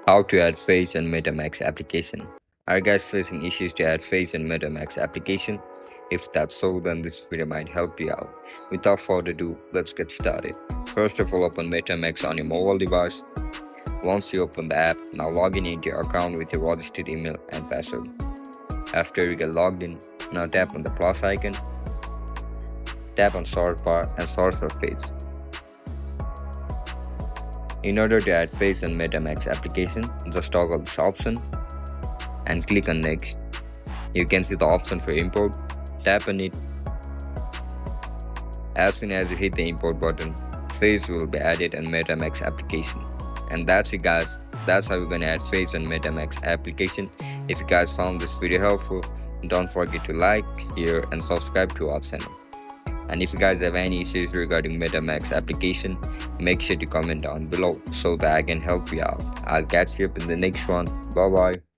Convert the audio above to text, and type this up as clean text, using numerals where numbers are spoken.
How to add Face and MetaMask application. Are you guys facing issues to add Face and MetaMask application? If that's so, then this video might help you out. Without further ado, let's get started. First of all, open MetaMask on your mobile device. Once you open the app, now log in into your account with your registered email and password. After you get logged in, now tap on the plus icon, tap on search bar and search for Face. In order to add Face and MetaMask application, just toggle this option and click on Next. You can see the option for import. Tap on it. As soon as you hit the import button, Face will be added in MetaMask application. And that's it, guys. That's how you're gonna add Face and MetaMask application. If you guys found this video helpful, don't forget to like, share, and subscribe to our channel. And if you guys have any issues regarding MetaMask application, make sure to comment down below so that I can help you out. I'll catch you up in the next one. Bye bye.